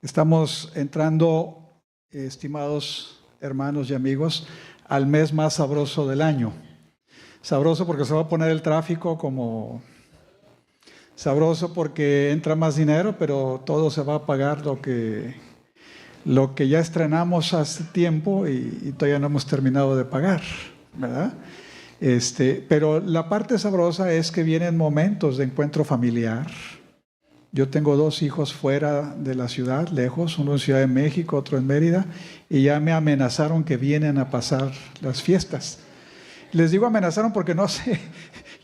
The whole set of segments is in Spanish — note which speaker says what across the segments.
Speaker 1: Estamos entrando, estimados hermanos y amigos, al mes más sabroso del año. Sabroso porque se va a poner el tráfico como... Sabroso porque entra más dinero, pero todo se va a pagar lo que ya estrenamos hace tiempo y todavía no hemos terminado de pagar, ¿verdad? Pero la parte sabrosa es que vienen momentos de encuentro familiar. Yo tengo 2 hijos fuera de la ciudad, lejos, uno en Ciudad de México, otro en Mérida, y ya me amenazaron que vienen a pasar las fiestas. Les digo amenazaron porque no sé,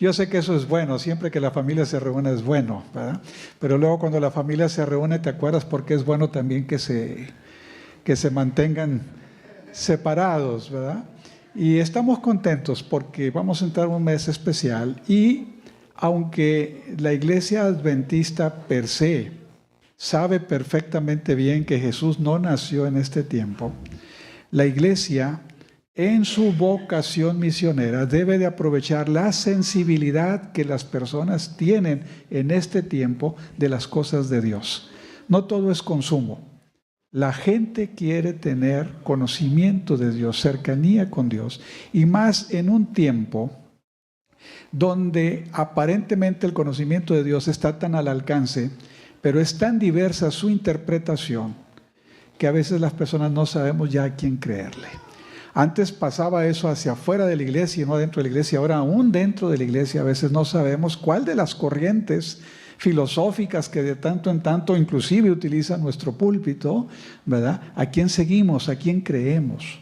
Speaker 1: yo sé que eso es bueno, siempre que la familia se reúne es bueno, ¿verdad? Pero luego cuando la familia se reúne, ¿te acuerdas por qué es bueno también que se mantengan separados, ¿verdad? Y estamos contentos porque vamos a entrar en un mes especial y aunque la iglesia adventista per se sabe perfectamente bien que Jesús no nació en este tiempo, la iglesia en su vocación misionera debe de aprovechar la sensibilidad que las personas tienen en este tiempo de las cosas de Dios. No todo es consumo. La gente quiere tener conocimiento de Dios, cercanía con Dios, y más en un tiempo donde aparentemente el conocimiento de Dios está tan al alcance, pero es tan diversa su interpretación, que a veces las personas no sabemos ya a quién creerle. Antes pasaba eso hacia afuera de la iglesia y no dentro de la iglesia. Ahora aún dentro de la iglesia a veces no sabemos cuál de las corrientes filosóficas que de tanto en tanto inclusive utilizan nuestro púlpito, ¿verdad? ¿A quién seguimos? ¿A quién creemos?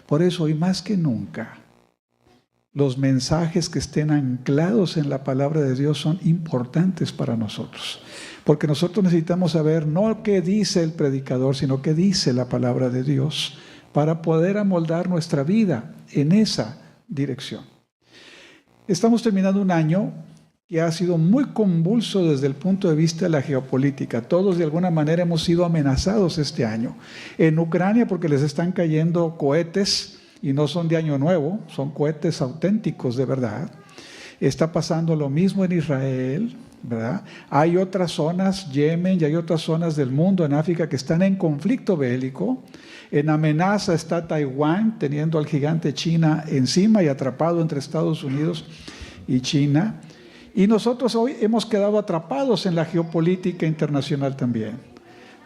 Speaker 1: Por eso hoy más que nunca los mensajes que estén anclados en la palabra de Dios son importantes para nosotros. Porque nosotros necesitamos saber no qué dice el predicador, sino qué dice la palabra de Dios para poder amoldar nuestra vida en esa dirección. Estamos terminando un año que ha sido muy convulso desde el punto de vista de la geopolítica. Todos de alguna manera hemos sido amenazados este año. En Ucrania porque les están cayendo cohetes y no son de año nuevo, son cohetes auténticos de verdad. Está pasando lo mismo en Israel, ¿verdad? Hay otras zonas, Yemen, y hay otras zonas del mundo, en África, que están en conflicto bélico. En amenaza está Taiwán, teniendo al gigante China encima y atrapado entre Estados Unidos y China. Y nosotros hoy hemos quedado atrapados en la geopolítica internacional también.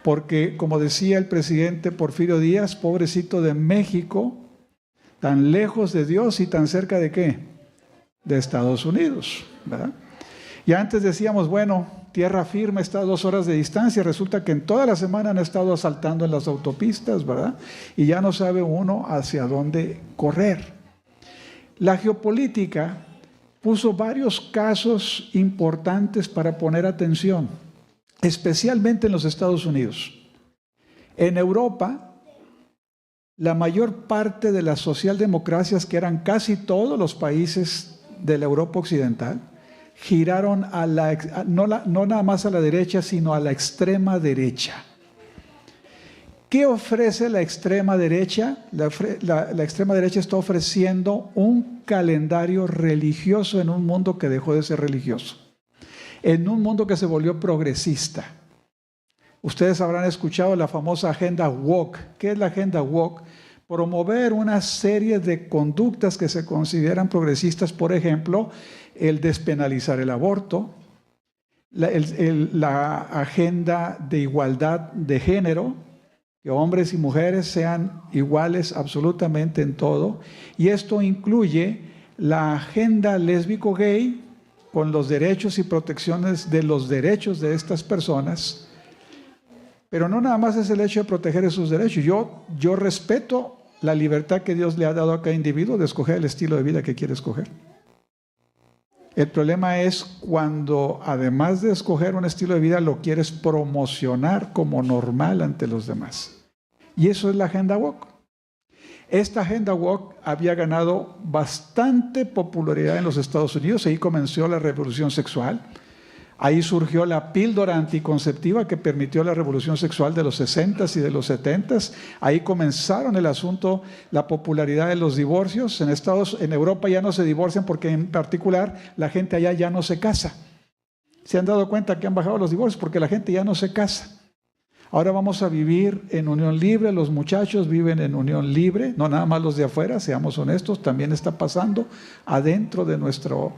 Speaker 1: Porque, como decía el presidente Porfirio Díaz, pobrecito de México, tan lejos de Dios y tan cerca de ¿qué? De Estados Unidos, ¿verdad? Y antes decíamos, bueno, tierra firme está a 2 horas de distancia. Resulta que en toda la semana han estado asaltando en las autopistas, ¿verdad? Y ya no sabe uno hacia dónde correr. La geopolítica puso varios casos importantes para poner atención, especialmente en los Estados Unidos. En Europa, la mayor parte de las socialdemocracias, que eran casi todos los países de la Europa occidental, giraron a no nada más a la derecha, sino a la extrema derecha. ¿Qué ofrece la extrema derecha? La extrema derecha está ofreciendo un calendario religioso en un mundo que dejó de ser religioso, en un mundo que se volvió progresista. Ustedes habrán escuchado la famosa agenda woke. ¿Qué es la agenda woke? Promover una serie de conductas que se consideran progresistas, por ejemplo, el despenalizar el aborto, la agenda de igualdad de género, que hombres y mujeres sean iguales absolutamente en todo, y esto incluye la agenda lésbico-gay con los derechos y protecciones de los derechos de estas personas. Pero no nada más es el hecho de proteger esos derechos. Yo respeto la libertad que Dios le ha dado a cada individuo de escoger el estilo de vida que quiere escoger. El problema es cuando, además de escoger un estilo de vida, lo quieres promocionar como normal ante los demás. Y eso es la agenda woke. Esta agenda woke había ganado bastante popularidad en los Estados Unidos. Ahí comenzó la revolución sexual. Ahí surgió la píldora anticonceptiva que permitió la revolución sexual de los 60s y de los 70s. Ahí comenzaron el asunto, la popularidad de los divorcios. En Europa ya no se divorcian porque en particular la gente allá ya no se casa. ¿Se han dado cuenta que han bajado los divorcios? Porque la gente ya no se casa. Ahora vamos a vivir en unión libre, los muchachos viven en unión libre, no nada más los de afuera, seamos honestos, también está pasando adentro de nuestro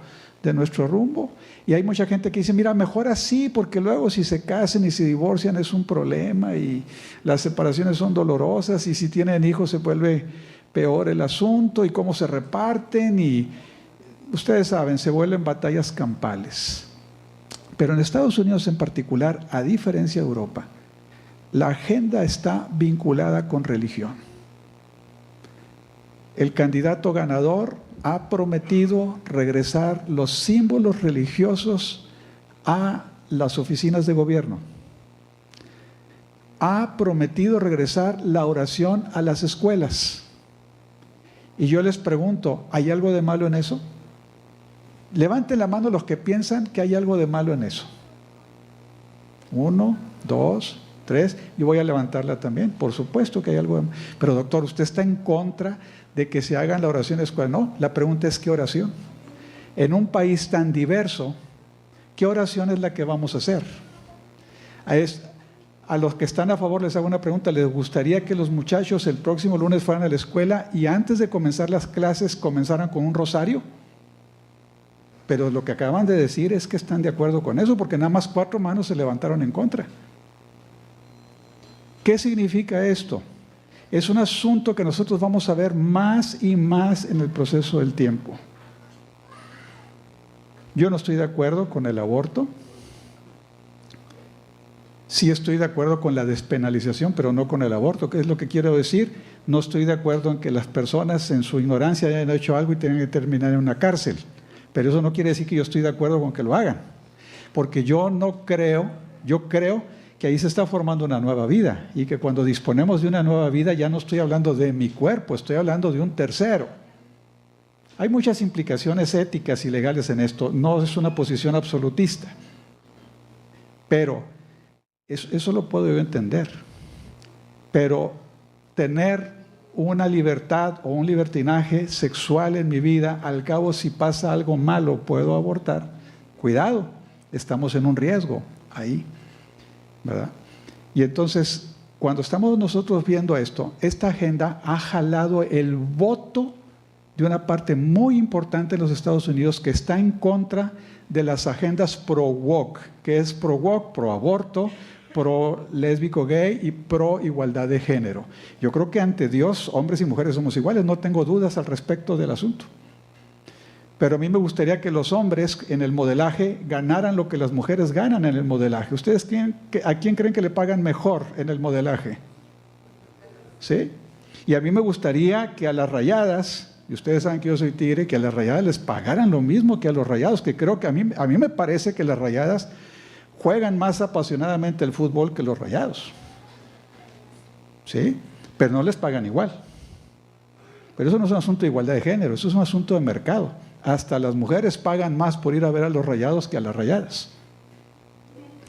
Speaker 1: rumbo. Y hay mucha gente que dice, mira, mejor así, porque luego si se casan y se divorcian es un problema y las separaciones son dolorosas y si tienen hijos se vuelve peor el asunto y cómo se reparten y ustedes saben, se vuelven batallas campales. Pero en Estados Unidos en particular, a diferencia de Europa, la agenda está vinculada con religión. El candidato ganador ha prometido regresar los símbolos religiosos a las oficinas de gobierno. Ha prometido regresar la oración a las escuelas. Y yo les pregunto, ¿hay algo de malo en eso? Levanten la mano los que piensan que hay algo de malo en eso. 1, 2, 3, y voy a levantarla también. Por supuesto que hay algo de malo. Pero doctor, ¿usted está en contra de que se hagan la oración en escuela? No, la pregunta es ¿qué oración? En un país tan diverso, ¿qué oración es la que vamos a hacer? A los que están a favor les hago una pregunta. ¿Les gustaría que los muchachos el próximo lunes fueran a la escuela y antes de comenzar las clases comenzaran con un rosario? Pero lo que acaban de decir es que están de acuerdo con eso, porque nada más 4 manos se levantaron en contra. ¿Qué significa esto? Es un asunto que nosotros vamos a ver más y más en el proceso del tiempo. Yo no estoy de acuerdo con el aborto. Sí estoy de acuerdo con la despenalización, pero no con el aborto. ¿Qué es lo que quiero decir? No estoy de acuerdo en que las personas en su ignorancia hayan hecho algo y tengan que terminar en una cárcel. Pero eso no quiere decir que yo estoy de acuerdo con que lo hagan. Porque yo creo que ahí se está formando una nueva vida. Y que cuando disponemos de una nueva vida ya no estoy hablando de mi cuerpo, estoy hablando de un tercero. Hay muchas implicaciones éticas y legales en esto. No es una posición absolutista. Pero eso lo puedo yo entender. Pero tener una libertad o un libertinaje sexual en mi vida, al cabo si pasa algo malo puedo abortar, cuidado, estamos en un riesgo ahí, ¿verdad? Y entonces, cuando estamos nosotros viendo esto, esta agenda ha jalado el voto de una parte muy importante en los Estados Unidos que está en contra de las agendas pro-woke, que es pro-woke, pro-aborto, pro-lésbico gay y pro-igualdad de género. Yo creo que ante Dios, hombres y mujeres somos iguales, no tengo dudas al respecto del asunto. Pero a mí me gustaría que los hombres en el modelaje ganaran lo que las mujeres ganan en el modelaje. ¿Ustedes a quién creen que le pagan mejor en el modelaje? ¿Sí? Y a mí me gustaría que a las rayadas, y ustedes saben que yo soy tigre, que a las rayadas les pagaran lo mismo que a los rayados, que creo que a mí me parece que las rayadas juegan más apasionadamente el fútbol que los rayados. ¿Sí? Pero no les pagan igual. Pero eso no es un asunto de igualdad de género, eso es un asunto de mercado. Hasta las mujeres pagan más por ir a ver a los rayados que a las rayadas.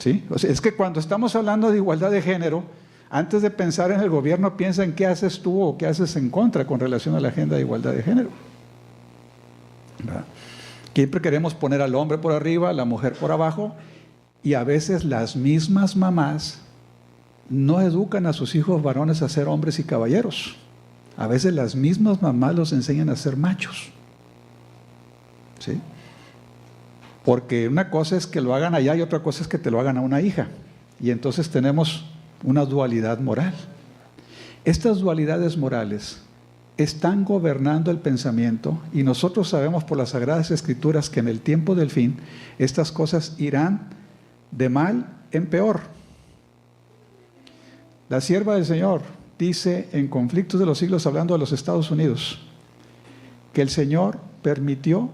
Speaker 1: ¿Sí? O sea, es que cuando estamos hablando de igualdad de género, antes de pensar en el gobierno, piensa en qué haces tú o qué haces en contra con relación a la agenda de igualdad de género. ¿Verdad? Siempre queremos poner al hombre por arriba, a la mujer por abajo, y a veces las mismas mamás no educan a sus hijos varones a ser hombres y caballeros. A veces las mismas mamás los enseñan a ser machos. ¿Sí? Porque una cosa es que lo hagan allá y otra cosa es que te lo hagan a una hija. Y entonces tenemos una dualidad moral. Estas dualidades morales están gobernando el pensamiento y nosotros sabemos por las Sagradas Escrituras que en el tiempo del fin estas cosas irán de mal en peor. La sierva del Señor dice en Conflictos de los Siglos, hablando de los Estados Unidos, que el Señor permitió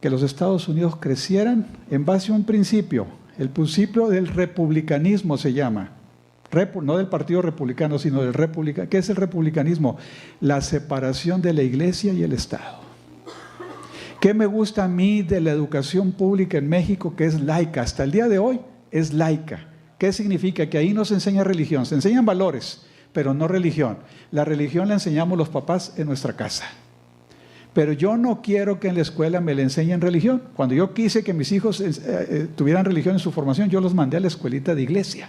Speaker 1: que los Estados Unidos crecieran en base a un principio, el principio del republicanismo se llama, no del Partido Republicano, sino del republicanismo. ¿Qué es el republicanismo? La separación de la Iglesia y el Estado. ¿Qué me gusta a mí de la educación pública en México, que es laica? Hasta el día de hoy es laica. ¿Qué significa? Que ahí no se enseña religión, se enseñan valores, pero no religión. La religión la enseñamos los papás en nuestra casa. Pero yo no quiero que en la escuela me le enseñen religión. Cuando yo quise que mis hijos tuvieran religión en su formación, yo los mandé a la escuelita de iglesia.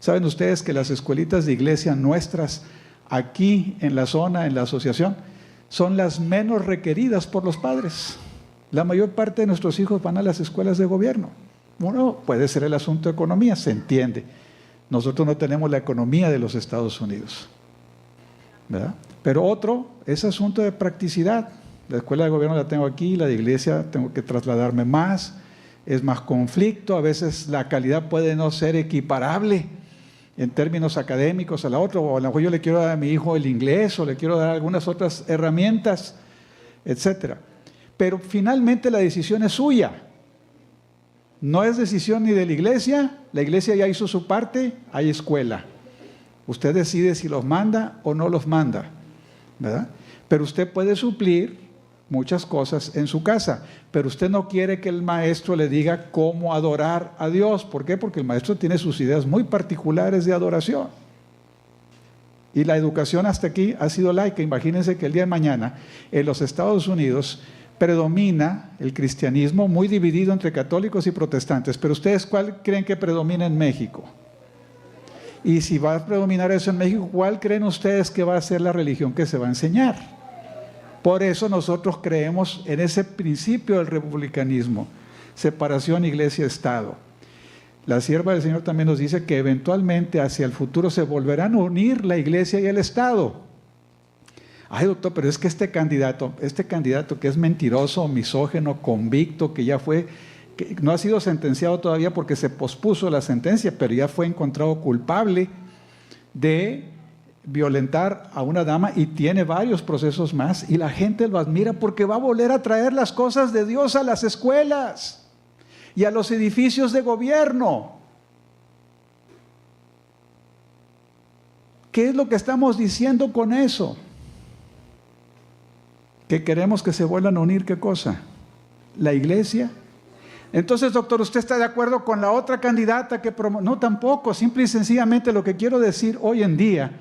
Speaker 1: ¿Saben ustedes que las escuelitas de iglesia nuestras, aquí en la zona, en la asociación, son las menos requeridas por los padres? La mayor parte de nuestros hijos van a las escuelas de gobierno. Uno, puede ser el asunto de economía, se entiende. Nosotros no tenemos la economía de los Estados Unidos, ¿verdad? Pero otro es asunto de practicidad. La escuela de gobierno la tengo aquí, la de iglesia tengo que trasladarme más, es más conflicto, a veces la calidad puede no ser equiparable en términos académicos a la otra, o a lo mejor yo le quiero dar a mi hijo el inglés, o le quiero dar algunas otras herramientas, etcétera. Pero finalmente la decisión es suya. No es decisión ni de la iglesia ya hizo su parte, hay escuela. Usted decide si los manda o no los manda, ¿verdad? Pero usted puede suplir muchas cosas en su casa, pero usted no quiere que el maestro le diga cómo adorar a Dios. ¿Por qué? Porque el maestro tiene sus ideas muy particulares de adoración. Y la educación hasta aquí ha sido laica. Imagínense que el día de mañana en los Estados Unidos predomina el cristianismo muy dividido entre católicos y protestantes. Pero ustedes, ¿cuál creen que predomina en México? Y si va a predominar eso en México, ¿cuál creen ustedes que va a ser la religión que se va a enseñar? Por eso nosotros creemos en ese principio del republicanismo, separación iglesia-estado. La sierva del Señor también nos dice que eventualmente hacia el futuro se volverán a unir la iglesia y el Estado. Ay, doctor, pero es que este candidato que es mentiroso, misógino, convicto, que ya fue, que no ha sido sentenciado todavía porque se pospuso la sentencia, pero ya fue encontrado culpable de violentar a una dama y tiene varios procesos más, y la gente lo admira porque va a volver a traer las cosas de Dios a las escuelas y a los edificios de gobierno. ¿Qué es lo que estamos diciendo con eso? Que queremos que se vuelvan a unir, ¿qué cosa? La iglesia. Entonces, doctor, ¿usted está de acuerdo con la otra candidata que No, tampoco. Simple y sencillamente lo que quiero decir hoy en día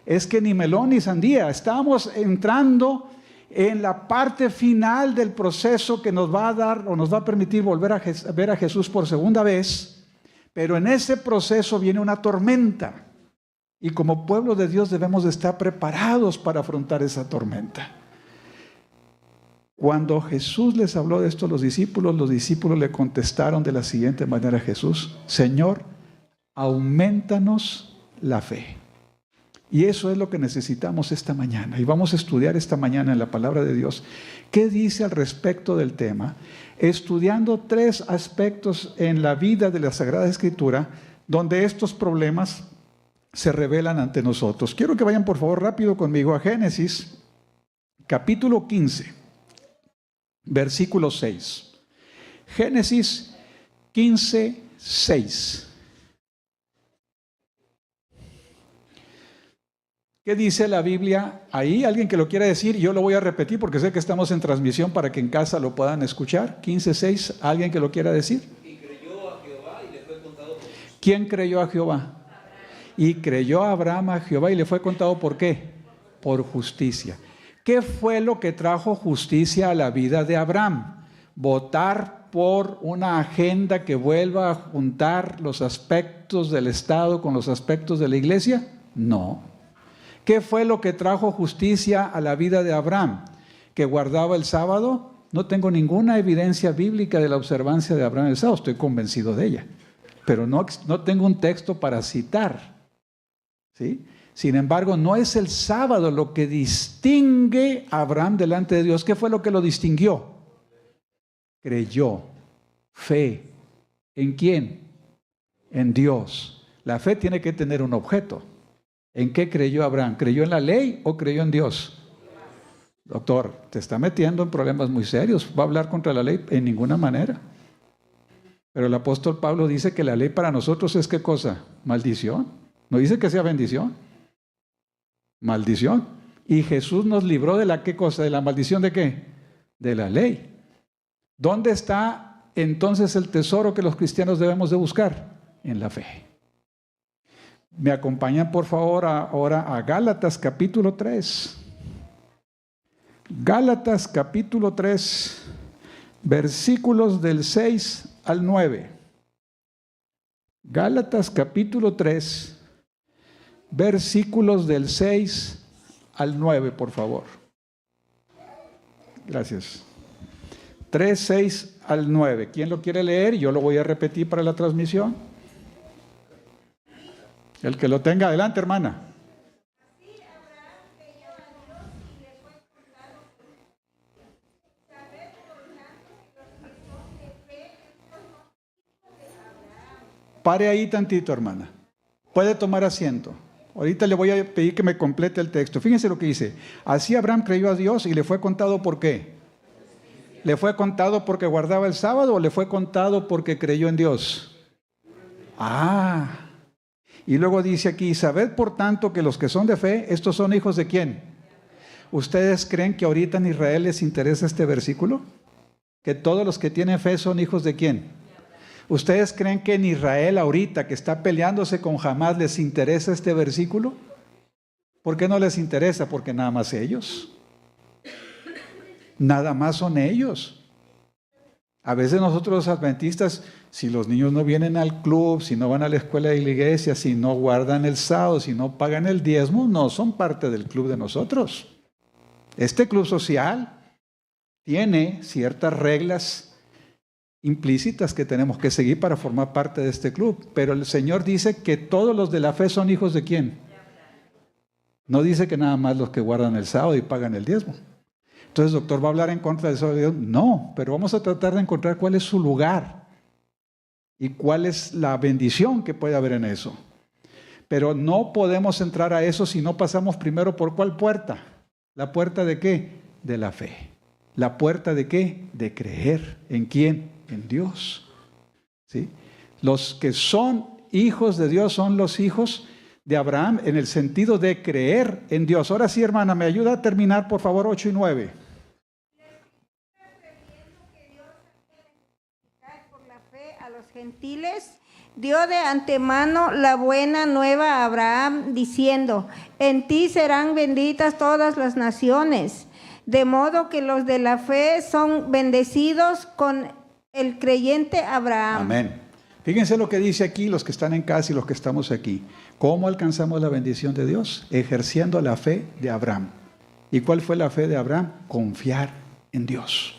Speaker 1: es que ni melón ni sandía. Estamos entrando en la parte final del proceso que nos va a dar o nos va a permitir volver a ver a Jesús por segunda vez, pero en ese proceso viene una tormenta y como pueblo de Dios debemos de estar preparados para afrontar esa tormenta. Cuando Jesús les habló de esto a los discípulos le contestaron de la siguiente manera a Jesús: Señor, aumentanos la fe. Y eso es lo que necesitamos esta mañana. Y vamos a estudiar esta mañana en la palabra de Dios qué dice al respecto del tema, estudiando 3 aspectos en la vida de la Sagrada Escritura donde estos problemas se revelan ante nosotros. Quiero que vayan por favor rápido conmigo a Génesis, capítulo 15, versículo 6. Génesis 15, 6. ¿Qué dice la Biblia ahí? ¿Alguien que lo quiera decir? Yo lo voy a repetir porque sé que estamos en transmisión para que en casa lo puedan escuchar. 15:6. ¿Alguien que lo quiera decir? Y creyó a Jehová y le fue contado por justicia. ¿Quién creyó a Jehová? Abraham. Y creyó Abraham a Jehová y le fue contado ¿por qué? Por justicia. ¿Qué fue lo que trajo justicia a la vida de Abraham? Votar por una agenda que vuelva a juntar los aspectos del Estado con los aspectos de la iglesia. No. ¿Qué fue lo que trajo justicia a la vida de Abraham? ¿Que guardaba el sábado? No tengo ninguna evidencia bíblica de la observancia de Abraham el sábado, estoy convencido de ella, pero no tengo un texto para citar, ¿sí? Sin embargo, no es el sábado lo que distingue a Abraham delante de Dios. ¿Qué fue lo que lo distinguió? Creyó, fe. ¿En quién? En Dios. La fe tiene que tener un objeto. ¿En qué creyó Abraham? ¿Creyó en la ley o creyó en Dios? Doctor, te está metiendo en problemas muy serios. ¿Va a hablar contra la ley? En ninguna manera. Pero el apóstol Pablo dice que la ley para nosotros es ¿qué cosa? Maldición. No dice que sea bendición. Maldición. Y Jesús nos libró de la ¿qué cosa? ¿De la maldición de qué? De la ley. ¿Dónde está entonces el tesoro que los cristianos debemos de buscar? En la fe. Me acompañan por favor ahora a Gálatas capítulo 3. Gálatas capítulo 3, versículos del 6 al 9. Gálatas capítulo 3, versículos del 6 al 9, por favor. Gracias. 3, 6 al 9. ¿Quién lo quiere leer? Yo lo voy a repetir para la transmisión. El que lo tenga, adelante, hermana. Pare ahí tantito, hermana. Puede tomar asiento. Ahorita le voy a pedir que me complete el texto. Fíjense lo que dice. Así Abraham creyó a Dios y le fue contado ¿por qué? ¿Le fue contado porque guardaba el sábado o le fue contado porque creyó en Dios? Y luego dice aquí, sabed por tanto que los que son de fe, estos son hijos ¿de quién? ¿Ustedes creen que ahorita en Israel les interesa este versículo? ¿Que todos los que tienen fe son hijos de quién? ¿Ustedes creen que en Israel ahorita que está peleándose con Hamás les interesa este versículo? ¿Por qué no les interesa? Porque nada más ellos. Nada más son ellos. A veces nosotros los adventistas, si los niños no vienen al club, si no van a la escuela de la iglesia, si no guardan el sábado, si no pagan el diezmo, no son parte del club de nosotros. Este club social tiene ciertas reglas implícitas que tenemos que seguir para formar parte de este club. Pero el Señor dice que todos los de la fe son hijos ¿de quién? No dice que nada más los que guardan el sábado y pagan el diezmo. Entonces, doctor, ¿va a hablar en contra de eso? No, pero vamos a tratar de encontrar cuál es su lugar y cuál es la bendición que puede haber en eso. Pero no podemos entrar a eso si no pasamos primero por ¿cuál puerta? ¿La puerta de qué? De la fe. ¿La puerta de qué? De creer. ¿En quién? En Dios. ¿Sí? Los que son hijos de Dios son los hijos de Abraham en el sentido de creer en Dios. Ahora sí, hermana, ¿me ayuda a terminar, por favor, 8 y 9?
Speaker 2: Por la fe a los gentiles, dio de antemano la buena nueva a Abraham, diciendo, en ti serán benditas todas las naciones. De modo que los de la fe son bendecidos con el creyente Abraham.
Speaker 1: Amén. Fíjense lo que dice aquí los que están en casa y los que estamos aquí. ¿Cómo alcanzamos la bendición de Dios? Ejerciendo la fe de Abraham. ¿Y cuál fue la fe de Abraham? Confiar en Dios.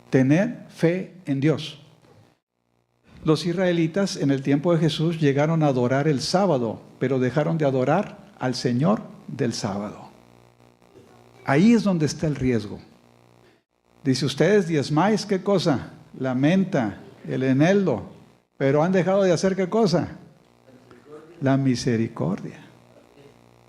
Speaker 1: Tener fe en Dios. Los israelitas en el tiempo de Jesús llegaron a adorar el sábado, pero dejaron de adorar al Señor del sábado. Ahí es donde está el riesgo. Dice, ustedes diezmáis, ¿qué cosa? La menta, el eneldo, pero han dejado de hacer ¿qué cosa? La misericordia.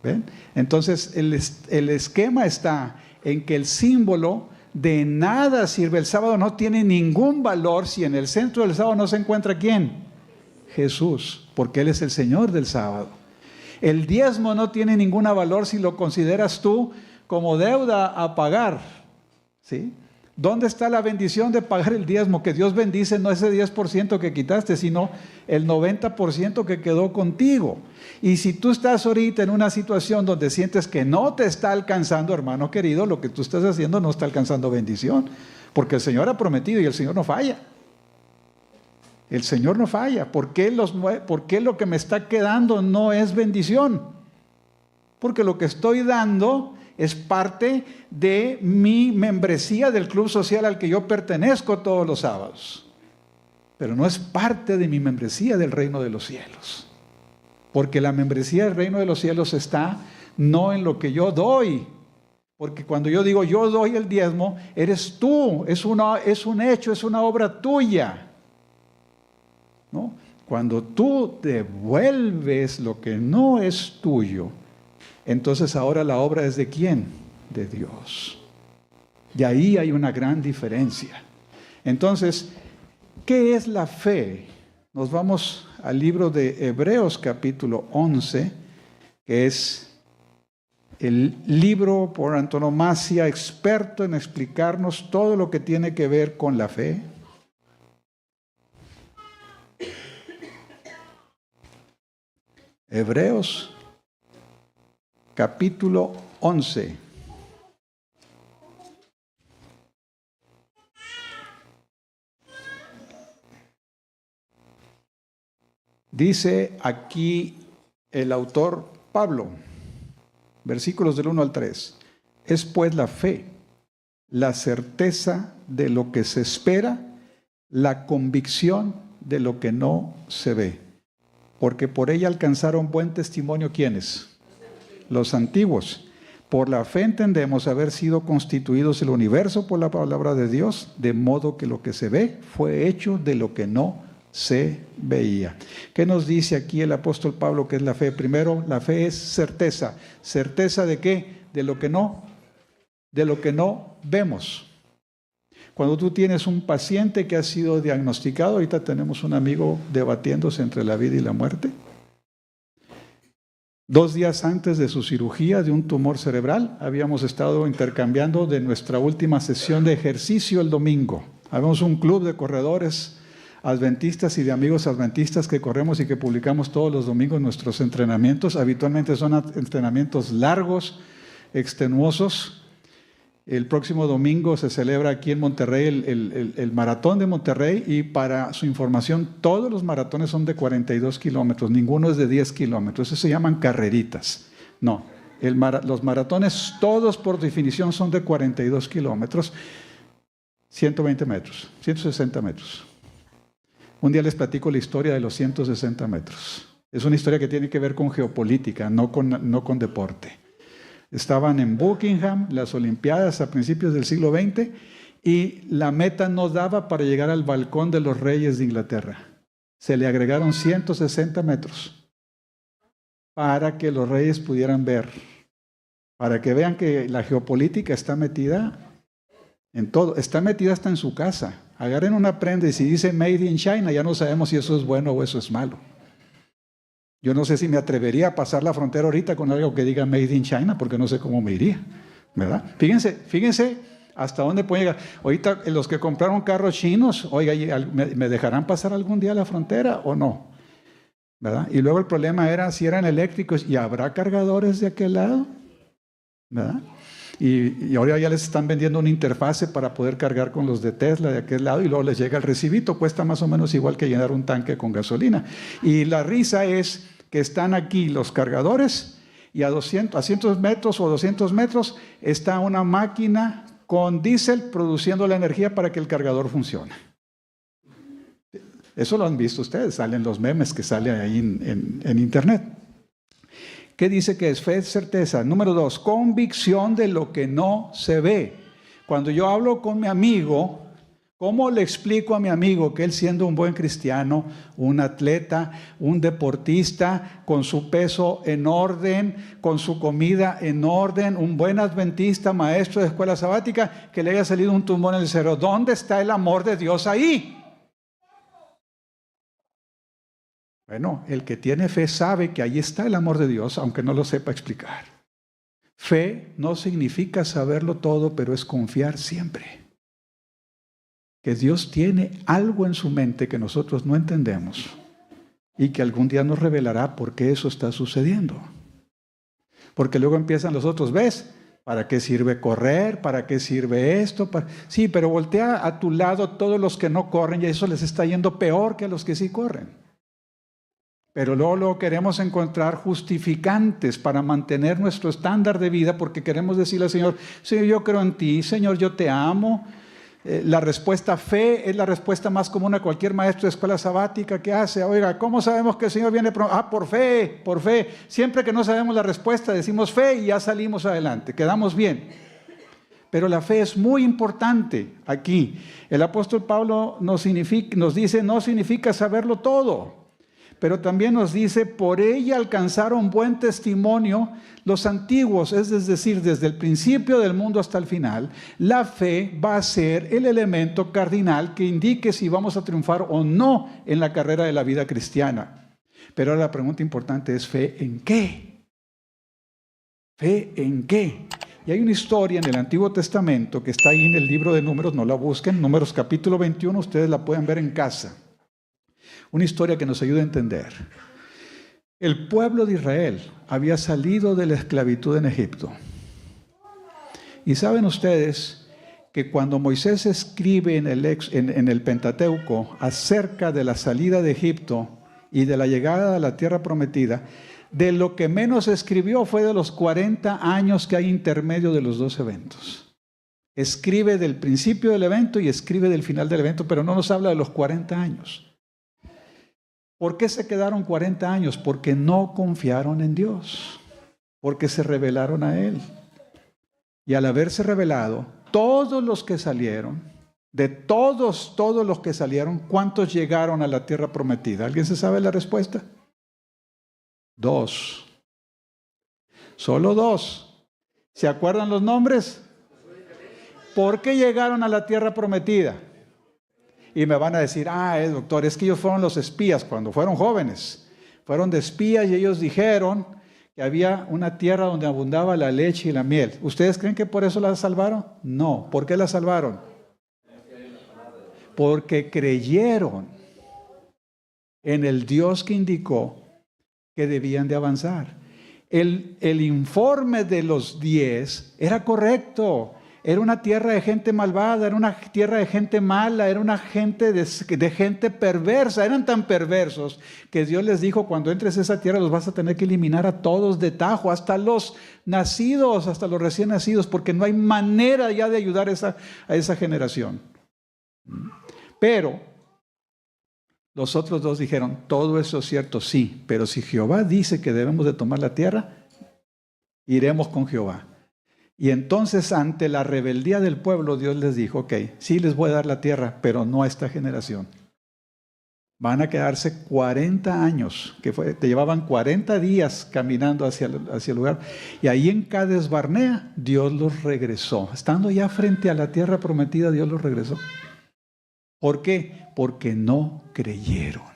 Speaker 1: ¿Ven? Entonces el esquema está en que el símbolo de nada sirve. El sábado no tiene ningún valor si en el centro del sábado no se encuentra ¿quién? Jesús, porque Él es el Señor del sábado. El diezmo no tiene ningún valor si lo consideras tú como deuda a pagar. ¿Sí? ¿Dónde está la bendición de pagar el diezmo? Que Dios bendice no ese 10% que quitaste, sino el 90% que quedó contigo. Y si tú estás ahorita en una situación donde sientes que no te está alcanzando, hermano querido, lo que tú estás haciendo no está alcanzando bendición. Porque el Señor ha prometido y el Señor no falla. El Señor no falla. ¿Por qué lo que me está quedando no es bendición? Porque lo que estoy dando es parte de mi membresía del club social al que yo pertenezco todos los sábados. Pero no es parte de mi membresía del reino de los cielos. Porque la membresía del reino de los cielos está no en lo que yo doy. Porque cuando yo digo yo doy el diezmo, eres tú, es un hecho, es una obra tuya. ¿No? Cuando tú devuelves lo que no es tuyo, entonces ahora la obra es ¿de quién? De Dios. Y ahí hay una gran diferencia. Entonces, ¿qué es la fe? Nos vamos al libro de Hebreos capítulo 11, que es el libro por antonomasia experto en explicarnos todo lo que tiene que ver con la fe. Hebreos capítulo 11. Dice aquí el autor Pablo, versículos del 1 al 3. Es pues la fe, la certeza de lo que se espera, la convicción de lo que no se ve. Porque por ella alcanzaron buen testimonio, ¿quiénes? Los antiguos. Por la fe entendemos haber sido constituidos el universo por la palabra de Dios, de modo que lo que se ve fue hecho de lo que no se veía. ¿Qué nos dice aquí el apóstol Pablo que es la fe? Primero, la fe es certeza. ¿Certeza de qué? De lo que no vemos. Cuando tú tienes un paciente que ha sido diagnosticado, ahorita tenemos un amigo debatiéndose entre la vida y la muerte. 2 días antes de su cirugía de un tumor cerebral, habíamos estado intercambiando de nuestra última sesión de ejercicio el domingo. Habíamos un club de corredores adventistas y de amigos adventistas que corremos y que publicamos todos los domingos nuestros entrenamientos. Habitualmente son entrenamientos largos, extenuosos. El próximo domingo se celebra aquí en Monterrey el maratón de Monterrey, y para su información, todos los maratones son de 42 kilómetros, ninguno es de 10 kilómetros, eso se llaman carreritas. No, los maratones todos por definición son de 42 kilómetros, 120 metros, 160 metros. Un día les platico la historia de los 160 metros. Es una historia que tiene que ver con geopolítica, no con deporte. Estaban en Buckingham, las Olimpiadas a principios del siglo XX, y la meta no daba para llegar al balcón de los reyes de Inglaterra. Se le agregaron 160 metros para que los reyes pudieran ver, para que vean que la geopolítica está metida en todo, está metida hasta en su casa. Agarren una prenda y si dice Made in China, ya no sabemos si eso es bueno o eso es malo. Yo no sé si me atrevería a pasar la frontera ahorita con algo que diga Made in China, porque no sé cómo me iría, ¿verdad? Fíjense hasta dónde puede llegar. Ahorita los que compraron carros chinos, oiga, ¿me dejarán pasar algún día la frontera o no? ¿Verdad? Y luego el problema era si eran eléctricos, ¿y habrá cargadores de aquel lado? ¿Verdad? Y ahora ya les están vendiendo una interfase para poder cargar con los de Tesla de aquel lado, y luego les llega el recibito, cuesta más o menos igual que llenar un tanque con gasolina. Y la risa es que están aquí los cargadores y a 100 metros o 200 metros está una máquina con diésel produciendo la energía para que el cargador funcione. Eso lo han visto ustedes, salen los memes que salen ahí en internet. ¿Qué dice que es? Fe es certeza. Número 2, convicción de lo que no se ve. Cuando yo hablo con mi amigo, ¿cómo le explico a mi amigo que él, siendo un buen cristiano, un atleta, un deportista, con su peso en orden, con su comida en orden, un buen adventista, maestro de escuela sabática, que le haya salido un tumor en el cerebro? ¿Dónde está el amor de Dios ahí? Bueno, el que tiene fe sabe que ahí está el amor de Dios, aunque no lo sepa explicar. Fe no significa saberlo todo, pero es confiar siempre que Dios tiene algo en su mente que nosotros no entendemos y que algún día nos revelará por qué eso está sucediendo. Porque luego empiezan los otros, ¿ves? ¿Para qué sirve correr? ¿Para qué sirve esto? Sí, pero voltea a tu lado todos los que no corren y eso les está yendo peor que a los que sí corren. Pero luego queremos encontrar justificantes para mantener nuestro estándar de vida, porque queremos decirle al Señor, Señor, yo creo en ti, Señor, yo te amo. La respuesta fe es la respuesta más común a cualquier maestro de escuela sabática que hace. Oiga, ¿cómo sabemos que el Señor viene? Por fe, por fe. Siempre que no sabemos la respuesta, decimos fe y ya salimos adelante, quedamos bien. Pero la fe es muy importante aquí. El apóstol Pablo nos dice, no significa saberlo todo. Pero también nos dice, por ella alcanzaron buen testimonio los antiguos, es decir, desde el principio del mundo hasta el final. La fe va a ser el elemento cardinal que indique si vamos a triunfar o no en la carrera de la vida cristiana. Pero ahora la pregunta importante es, ¿fe en qué? ¿Fe en qué? Y hay una historia en el Antiguo Testamento que está ahí en el libro de Números, no la busquen, Números capítulo 21, ustedes la pueden ver en casa. Una historia que nos ayuda a entender. El pueblo de Israel había salido de la esclavitud en Egipto. Y saben ustedes que cuando Moisés escribe en el Pentateuco acerca de la salida de Egipto y de la llegada a la tierra prometida, de lo que menos escribió fue de los 40 años que hay intermedio de los dos eventos. Escribe del principio del evento y escribe del final del evento, pero no nos habla de los 40 años. ¿Por qué se quedaron 40 años? Porque no confiaron en Dios, porque se rebelaron a Él. Y al haberse rebelado, todos los que salieron, de todos los que salieron, ¿cuántos llegaron a la tierra prometida? ¿Alguien se sabe la respuesta? 2. Solo 2. ¿Se acuerdan los nombres? ¿Por qué llegaron a la tierra prometida? Y me van a decir, doctor, es que ellos fueron los espías cuando fueron jóvenes. Fueron de espías y ellos dijeron que había una tierra donde abundaba la leche y la miel. ¿Ustedes creen que por eso la salvaron? No. ¿Por qué la salvaron? Porque creyeron en el Dios que indicó que debían de avanzar. El informe de los 10 era correcto. Era una tierra de gente malvada, era una tierra de gente mala, era una gente de gente perversa. Eran tan perversos que Dios les dijo, cuando entres a esa tierra los vas a tener que eliminar a todos de tajo, hasta los nacidos, hasta los recién nacidos, porque no hay manera ya de ayudar a esa generación. Pero los otros 2 dijeron, todo eso es cierto, sí, pero si Jehová dice que debemos de tomar la tierra, iremos con Jehová. Y entonces, ante la rebeldía del pueblo, Dios les dijo, ok, sí les voy a dar la tierra, pero no a esta generación. Van a quedarse 40 años, te llevaban 40 días caminando hacia el lugar. Y ahí en Cades Barnea, Dios los regresó. Estando ya frente a la tierra prometida, Dios los regresó. ¿Por qué? Porque no creyeron.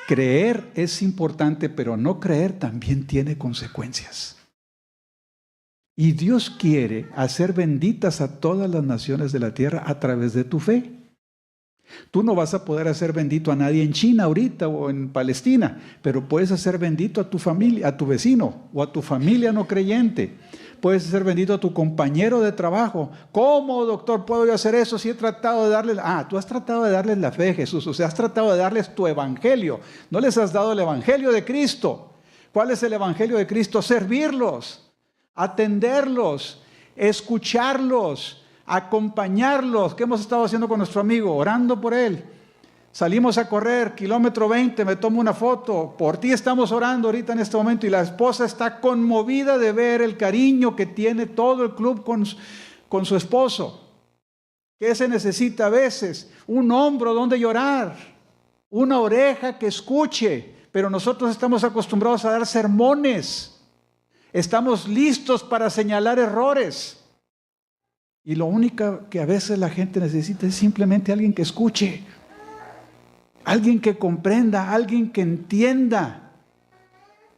Speaker 1: Creer es importante, pero no creer también tiene consecuencias. Y Dios quiere hacer benditas a todas las naciones de la tierra a través de tu fe. Tú no vas a poder hacer bendito a nadie en China ahorita o en Palestina, pero puedes hacer bendito a tu familia, a tu vecino o a tu familia no creyente. Puedes hacer bendito a tu compañero de trabajo. ¿Cómo, doctor, puedo yo hacer eso si he tratado de darles? Tú has tratado de darles la fe de Jesús, o sea, has tratado de darles tu evangelio. No les has dado el evangelio de Cristo. ¿Cuál es el evangelio de Cristo? Servirlos, atenderlos, escucharlos, acompañarlos. ¿Qué hemos estado haciendo con nuestro amigo? Orando por él. Salimos a correr, kilómetro 20, me tomo una foto. Por ti estamos orando ahorita en este momento. Y la esposa está conmovida de ver el cariño que tiene todo el club con su esposo. ¿Qué se necesita a veces? Un hombro donde llorar, una oreja que escuche. Pero nosotros estamos acostumbrados a dar sermones. Estamos listos para señalar errores. Y lo único que a veces la gente necesita es simplemente alguien que escuche. Alguien que comprenda, alguien que entienda.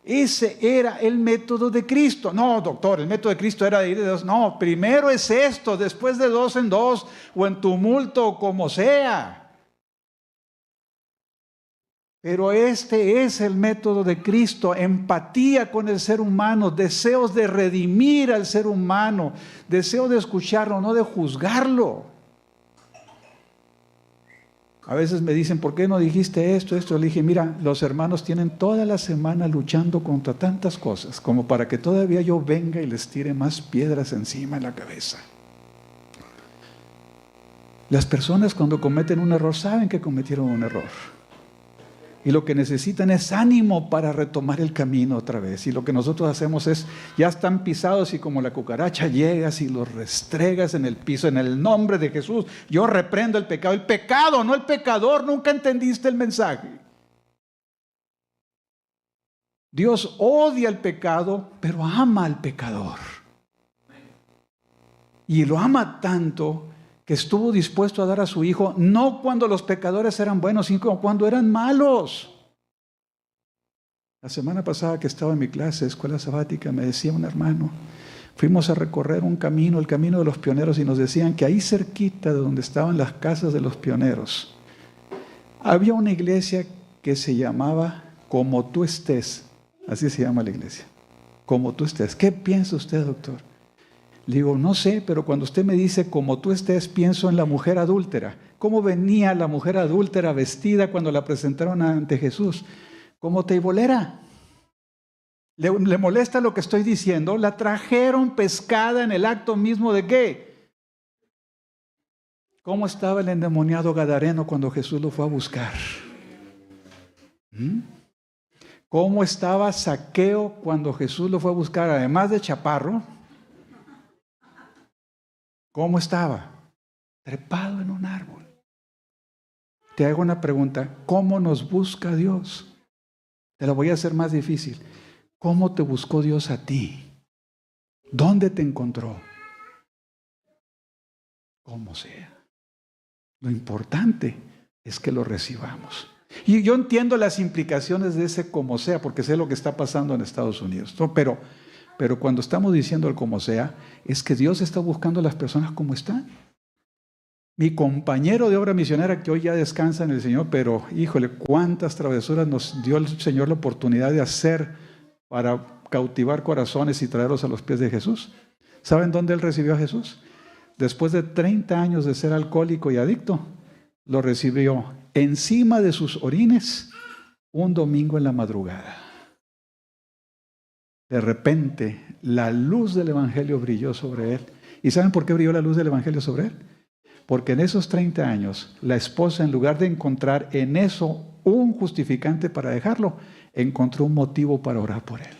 Speaker 1: Ese era el método de Cristo. No, doctor, el método de Cristo era de ir de 2. No, primero es esto, después de 2 en 2, o en tumulto, o como sea. Pero este es el método de Cristo: empatía con el ser humano, deseos de redimir al ser humano, deseo de escucharlo, no de juzgarlo. A veces me dicen, ¿por qué no dijiste esto? Le dije, mira, los hermanos tienen toda la semana luchando contra tantas cosas, como para que todavía yo venga y les tire más piedras encima de la cabeza. Las personas cuando cometen un error saben que cometieron un error. Y lo que necesitan es ánimo para retomar el camino otra vez. Y lo que nosotros hacemos es, ya están pisados y como la cucaracha llegas y los restregas en el piso. En el nombre de Jesús, yo reprendo el pecado. El pecado, no el pecador. Nunca entendiste el mensaje. Dios odia el pecado, pero ama al pecador. Y lo ama tanto que estuvo dispuesto a dar a su Hijo, no cuando los pecadores eran buenos, sino cuando eran malos. La semana pasada que estaba en mi clase de escuela sabática, me decía un hermano, fuimos a recorrer un camino, el camino de los pioneros, y nos decían que ahí cerquita de donde estaban las casas de los pioneros, había una iglesia que se llamaba Como Tú Estés. Así se llama la iglesia. Como Tú Estés. ¿Qué piensa usted, doctor? Le digo, no sé, pero cuando usted me dice como tú estés, pienso en la mujer adúltera. ¿Cómo venía la mujer adúltera vestida cuando la presentaron ante Jesús? Como teibolera. ¿Le molesta lo que estoy diciendo? La trajeron pescada en el acto mismo de ¿qué? ¿Cómo estaba el endemoniado gadareno cuando Jesús lo fue a buscar? ¿Cómo estaba Zaqueo cuando Jesús lo fue a buscar? Además de chaparro, ¿cómo estaba? Trepado en un árbol. Te hago una pregunta, ¿cómo nos busca Dios? Te lo voy a hacer más difícil. ¿Cómo te buscó Dios a ti? ¿Dónde te encontró? Como sea. Lo importante es que lo recibamos. Y yo entiendo las implicaciones de ese como sea, porque sé lo que está pasando en Estados Unidos. ¿No? Pero cuando estamos diciendo el como sea, es que Dios está buscando a las personas como están. Mi compañero de obra misionera, que hoy ya descansa en el Señor, pero híjole, cuántas travesuras nos dio el Señor la oportunidad de hacer para cautivar corazones y traerlos a los pies de Jesús. ¿Saben dónde él recibió a Jesús? Después de 30 años de ser alcohólico y adicto, lo recibió encima de sus orines un domingo en la madrugada. De repente, la luz del Evangelio brilló sobre él. ¿Y saben por qué brilló la luz del Evangelio sobre él? Porque en esos 30 años, la esposa, en lugar de encontrar en eso un justificante para dejarlo, encontró un motivo para orar por él.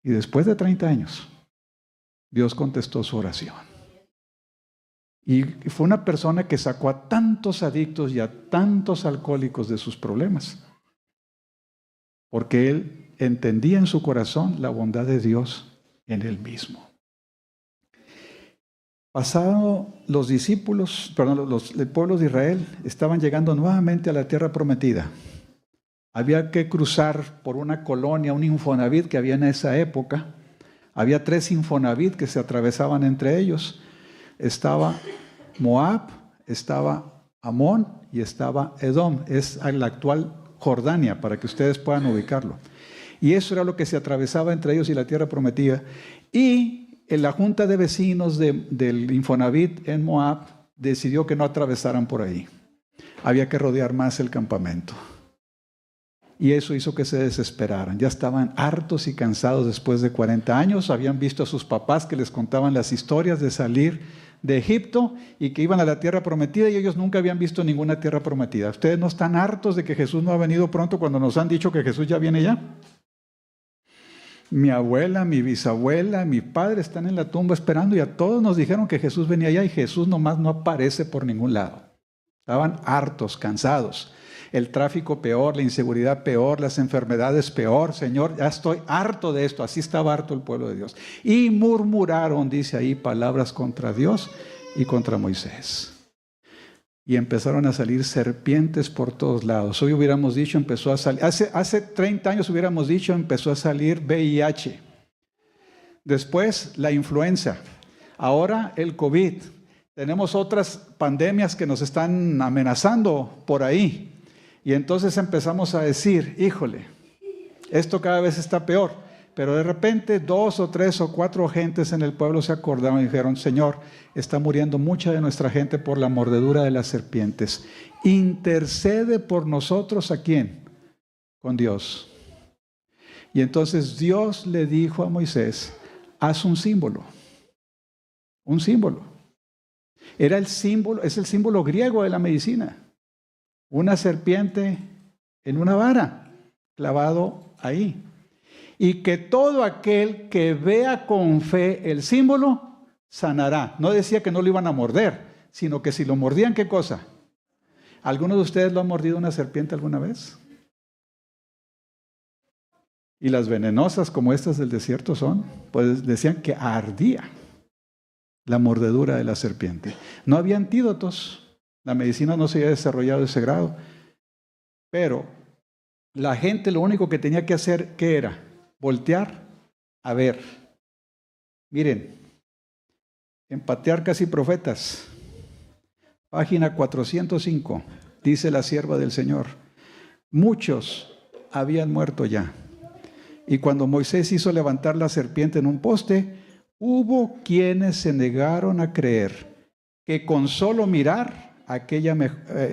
Speaker 1: Y después de 30 años, Dios contestó su oración. Y fue una persona que sacó a tantos adictos y a tantos alcohólicos de sus problemas. Porque él entendía en su corazón la bondad de Dios en él mismo. Pasado los discípulos, el pueblo de Israel estaban llegando nuevamente a la tierra prometida. Había que cruzar por una colonia, un Infonavit que había en esa época. Había 3 Infonavit que se atravesaban entre ellos. Estaba Moab, estaba Amón y estaba Edom. Es la actual Jordania, para que ustedes puedan ubicarlo. Y eso era lo que se atravesaba entre ellos y la tierra prometida. Y en la junta de vecinos del Infonavit en Moab decidió que no atravesaran por ahí. Había que rodear más el campamento. Y eso hizo que se desesperaran. Ya estaban hartos y cansados después de 40 años. Habían visto a sus papás que les contaban las historias de salir de Egipto y que iban a la tierra prometida y ellos nunca habían visto ninguna tierra prometida. ¿Ustedes no están hartos de que Jesús no ha venido pronto cuando nos han dicho que Jesús ya viene ya? Mi abuela, mi bisabuela, mi padre están en la tumba esperando y a todos nos dijeron que Jesús venía allá y Jesús nomás no aparece por ningún lado. Estaban hartos, cansados. El tráfico peor, la inseguridad peor, las enfermedades peor. Señor, ya estoy harto de esto. Así estaba harto el pueblo de Dios. Y murmuraron, dice ahí, palabras contra Dios y contra Moisés. Y empezaron a salir serpientes por todos lados. Hoy hubiéramos dicho, empezó a salir, hace 30 años hubiéramos dicho, empezó a salir VIH. Después la influenza. Ahora el COVID. Tenemos otras pandemias que nos están amenazando por ahí. Y entonces empezamos a decir, híjole, esto cada vez está peor. Pero de repente 2 o 3 o 4 gentes en el pueblo se acordaron y dijeron, Señor, está muriendo mucha de nuestra gente por la mordedura de las serpientes. Intercede por nosotros, ¿a quién? Con Dios. Y entonces Dios le dijo a Moisés, haz un símbolo. Un símbolo. Era el símbolo, es el símbolo griego de la medicina. Una serpiente en una vara, clavado ahí. Y que todo aquel que vea con fe el símbolo, sanará. No decía que no lo iban a morder, sino que si lo mordían, ¿qué cosa? ¿Algunos de ustedes lo han mordido una serpiente alguna vez? Y las venenosas como estas del desierto son, pues decían que ardía la mordedura de la serpiente. No había antídotos, la medicina no se había desarrollado de ese grado, pero la gente lo único que tenía que hacer, ¿qué era? Voltear a ver. Miren, en Patriarcas y Profetas, página 405, dice la sierva del Señor, muchos habían muerto ya. Y cuando Moisés hizo levantar la serpiente en un poste, Hubo quienes se negaron a creer que con solo mirar aquella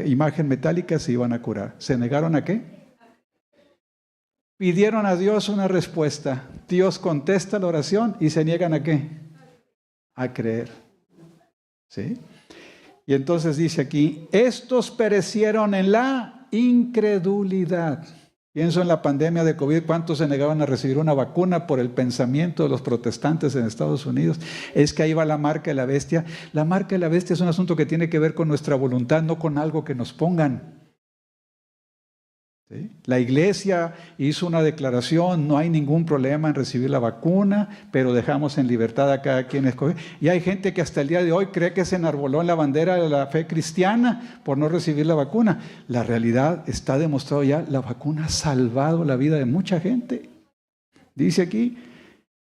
Speaker 1: imagen metálica se iban a curar. ¿Se negaron a qué? Pidieron a Dios una respuesta. Dios contesta la oración y se niegan a qué? A creer. ¿Sí? Y entonces dice aquí, estos perecieron en la incredulidad. Pienso en la pandemia de COVID, ¿cuántos se negaban a recibir una vacuna por el pensamiento de los protestantes en Estados Unidos? Es que ahí va la marca de la bestia. La marca de la bestia es un asunto que tiene que ver con nuestra voluntad, no con algo que nos pongan. ¿Sí? La iglesia hizo una declaración, no hay ningún problema en recibir la vacuna, pero dejamos en libertad a cada quien escoger. Y hay gente que hasta el día de hoy cree que se enarboló en la bandera de la fe cristiana por no recibir la vacuna. La realidad está demostrado ya, la vacuna ha salvado la vida de mucha gente. Dice aquí,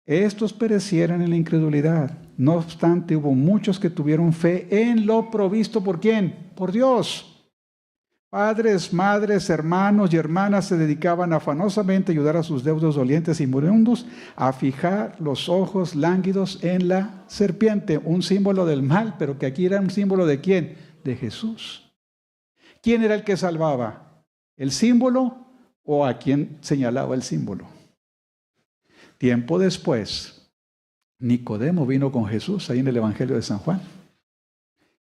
Speaker 1: estos perecieron en la incredulidad. No obstante, hubo muchos que tuvieron fe en lo provisto. ¿Por quién? Por Dios. Padres, madres, hermanos y hermanas se dedicaban afanosamente a ayudar a sus deudos dolientes y moribundos a fijar los ojos lánguidos en la serpiente, un símbolo del mal, pero que aquí era un símbolo ¿de quién? De Jesús. ¿Quién era el que salvaba? ¿El símbolo o a quién señalaba el símbolo? Tiempo después, Nicodemo vino con Jesús ahí en el Evangelio de San Juan.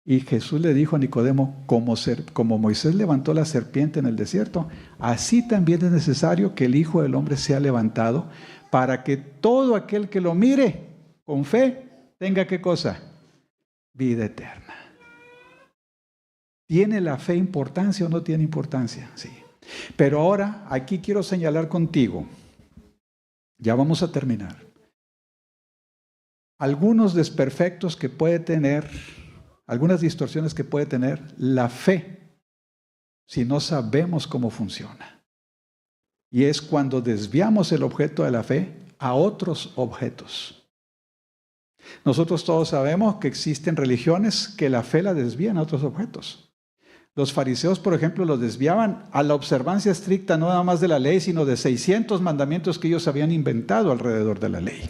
Speaker 1: Y Jesús le dijo a Nicodemo, como Moisés levantó la serpiente en el desierto, así también es necesario que el Hijo del Hombre sea levantado para que todo aquel que lo mire con fe tenga ¿qué cosa? Vida eterna. ¿Tiene la fe importancia o no tiene importancia? Sí. Pero ahora aquí quiero señalar contigo, ya vamos a terminar, algunos desperfectos que puede tener, algunas distorsiones que puede tener la fe si no sabemos cómo funciona. Y es cuando desviamos el objeto de la fe a otros objetos. Nosotros todos sabemos que existen religiones que la fe la desvían a otros objetos. Los fariseos, por ejemplo, los desviaban a la observancia estricta no nada más de la ley, sino de 600 mandamientos que ellos habían inventado alrededor de la ley.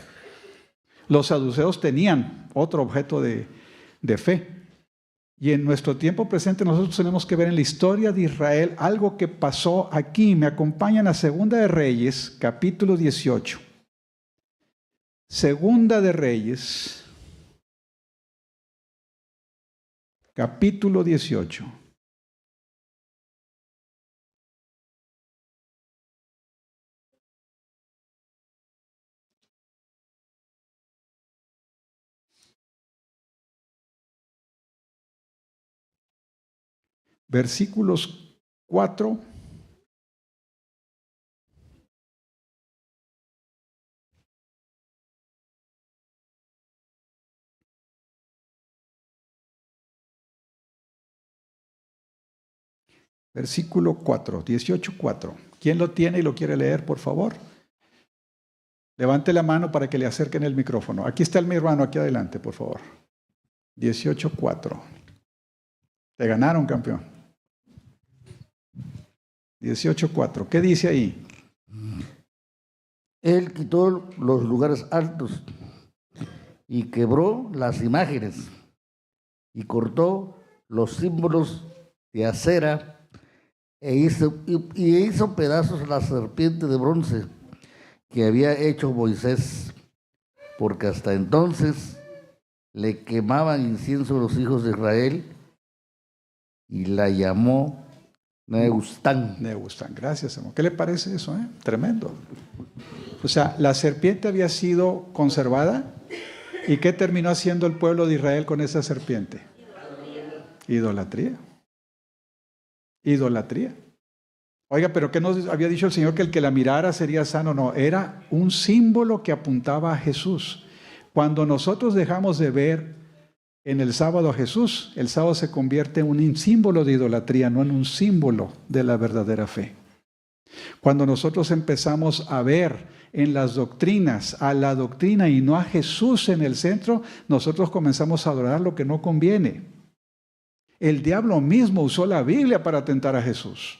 Speaker 1: Los saduceos tenían otro objeto de fe. Y en nuestro tiempo presente nosotros tenemos que ver en la historia de Israel algo que pasó aquí. Me acompañan a Segunda de Reyes, capítulo 18. Segunda de Reyes, capítulo 18. Versículos 4 Versículo 4, 18:4. ¿Quién lo tiene y lo quiere leer, por favor? Levante la mano para que le acerquen el micrófono. Aquí está mi hermano, aquí adelante, por favor. 18:4. Te ganaron, campeón. 18:4. ¿Qué dice ahí?
Speaker 3: Él quitó los lugares altos y quebró las imágenes y cortó los símbolos de acera e hizo pedazos la serpiente de bronce que había hecho Moisés, porque hasta entonces le quemaban incienso a los hijos de Israel y la llamó Nehushtan.
Speaker 1: Nehushtan, gracias, hermano. ¿Qué le parece eso? Tremendo. O sea, la serpiente había sido conservada. ¿Y qué terminó haciendo el pueblo de Israel con esa serpiente? Idolatría. Idolatría. Oiga, pero ¿qué nos había dicho el Señor? Que el que la mirara sería sano. No, era un símbolo que apuntaba a Jesús. Cuando nosotros dejamos de ver en el sábado a Jesús, el sábado se convierte en un símbolo de idolatría, no en un símbolo de la verdadera fe. Cuando nosotros empezamos a ver en las doctrinas a la doctrina y no a Jesús en el centro, nosotros comenzamos a adorar lo que no conviene. El diablo mismo usó la Biblia para tentar a Jesús.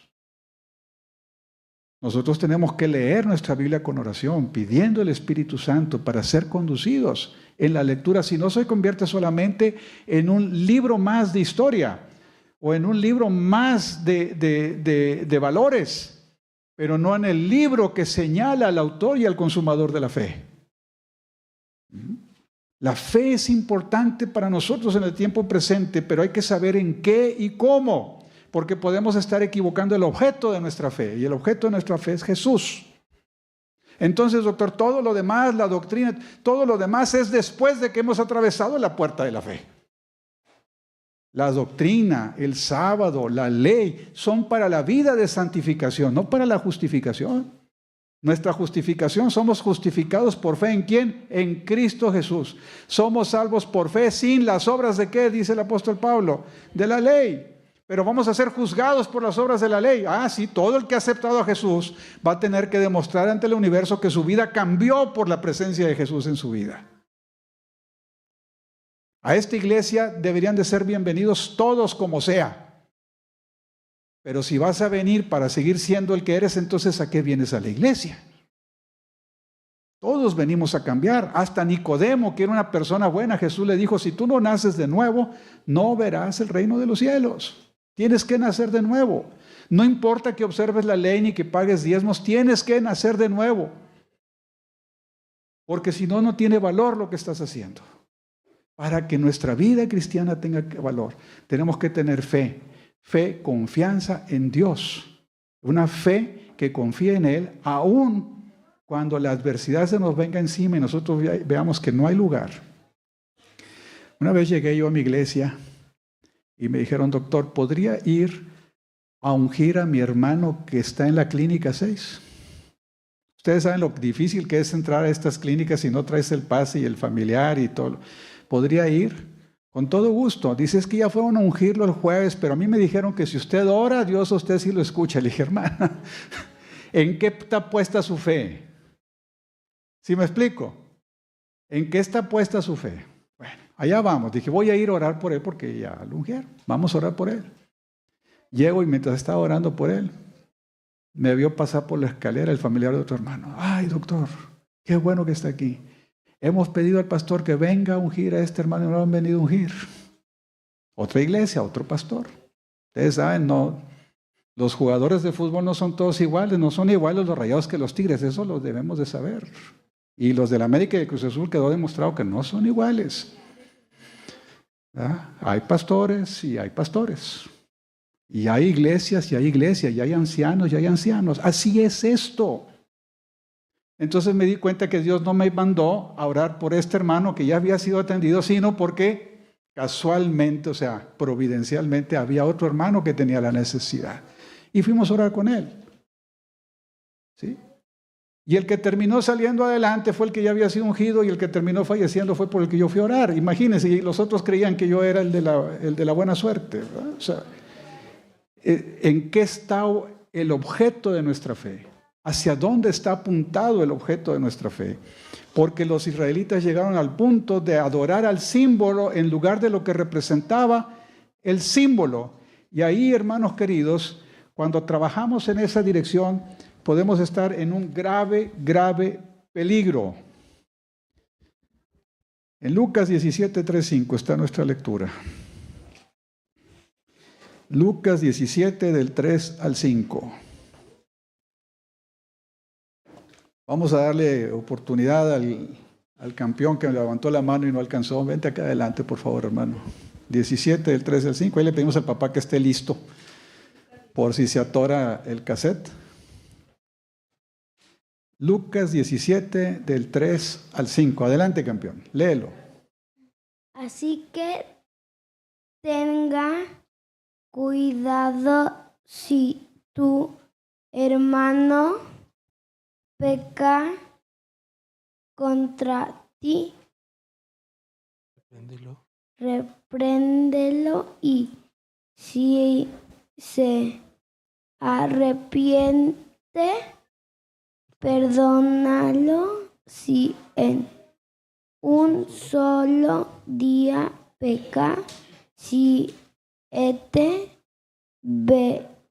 Speaker 1: Nosotros tenemos que leer nuestra Biblia con oración, pidiendo el Espíritu Santo para ser conducidos en la lectura. Si no se convierte solamente en un libro más de historia o en un libro más de valores, pero no en el libro que señala al autor y al consumador de la fe. La fe es importante para nosotros en el tiempo presente, pero hay que saber en qué y cómo, porque podemos estar equivocando el objeto de nuestra fe, y el objeto de nuestra fe es Jesús. Entonces, doctor, todo lo demás, la doctrina, todo lo demás es después de que hemos atravesado la puerta de la fe. La doctrina, el sábado, la ley, son para la vida de santificación, no para la justificación. Nuestra justificación, somos justificados por fe ¿en quién? En Cristo Jesús. Somos salvos por fe sin las obras de ¿qué? Dice el apóstol Pablo, de la ley. Pero vamos a ser juzgados por las obras de la ley. Sí, todo el que ha aceptado a Jesús va a tener que demostrar ante el universo que su vida cambió por la presencia de Jesús en su vida. A esta iglesia deberían de ser bienvenidos todos como sea. Pero si vas a venir para seguir siendo el que eres, entonces ¿a qué vienes a la iglesia? Todos venimos a cambiar. Hasta Nicodemo, que era una persona buena, Jesús le dijo, si tú no naces de nuevo, no verás el reino de los cielos. Tienes que nacer de nuevo. No importa que observes la ley ni que pagues diezmos, tienes que nacer de nuevo. Porque si no, no tiene valor lo que estás haciendo. Para que nuestra vida cristiana tenga valor, tenemos que tener fe. Fe, confianza en Dios. Una fe que confía en Él, aun cuando la adversidad se nos venga encima y nosotros veamos que no hay lugar. Una vez llegué yo a mi iglesia y me dijeron, doctor, ¿podría ir a ungir a mi hermano que está en la clínica 6? Ustedes saben lo difícil que es entrar a estas clínicas si no traes el pase y el familiar y todo. ¿Podría ir? Con todo gusto. Dice, es que ya fueron a ungirlo el jueves, pero a mí me dijeron que si usted ora a Dios, usted sí lo escucha. Le dije, hermana, ¿en qué está puesta su fe? ¿Sí me explico? ¿En qué está puesta su fe? Bueno, allá vamos. Dije, voy a ir a orar por él porque ya lo ungieron. Vamos a orar por él. Llego y mientras estaba orando por él, me vio pasar por la escalera el familiar de otro hermano. Ay, doctor, qué bueno que está aquí. Hemos pedido al pastor que venga a ungir a este hermano y no lo han venido a ungir. Otra iglesia, otro pastor. Ustedes saben, no, los jugadores de fútbol no son todos iguales, no son iguales los Rayados que los Tigres, eso lo debemos de saber. Y los del América y de Cruz Azul quedó demostrado que no son iguales. Hay pastores y hay pastores. Y hay iglesias y hay iglesias, y hay ancianos y hay ancianos. Así es esto. Entonces me di cuenta que Dios no me mandó a orar por este hermano que ya había sido atendido, sino porque casualmente, o sea, providencialmente, había otro hermano que tenía la necesidad. Y fuimos a orar con él. ¿Sí? Y el que terminó saliendo adelante fue el que ya había sido ungido, y el que terminó falleciendo fue por el que yo fui a orar. Imagínense, y los otros creían que yo era el de la buena suerte, ¿verdad? O sea, ¿en qué está el objeto de nuestra fe? ¿Hacia dónde está apuntado el objeto de nuestra fe? Porque los israelitas llegaron al punto de adorar al símbolo en lugar de lo que representaba el símbolo. Y ahí, hermanos queridos, cuando trabajamos en esa dirección, podemos estar en un grave, grave peligro. En Lucas 17:3-5 está nuestra lectura. Lucas 17, del 3 al 5. Vamos a darle oportunidad al campeón que levantó la mano y no alcanzó. Vente acá adelante, por favor, hermano. 17, del 3 al 5. Ahí le pedimos al papá que esté listo por si se atora el cassette. Lucas 17, del 3 al 5. Adelante, campeón. Léelo.
Speaker 4: Así que tenga cuidado si tu hermano peca contra ti, repréndelo, y si se arrepiente, perdónalo. Si en un solo día peca 7 veces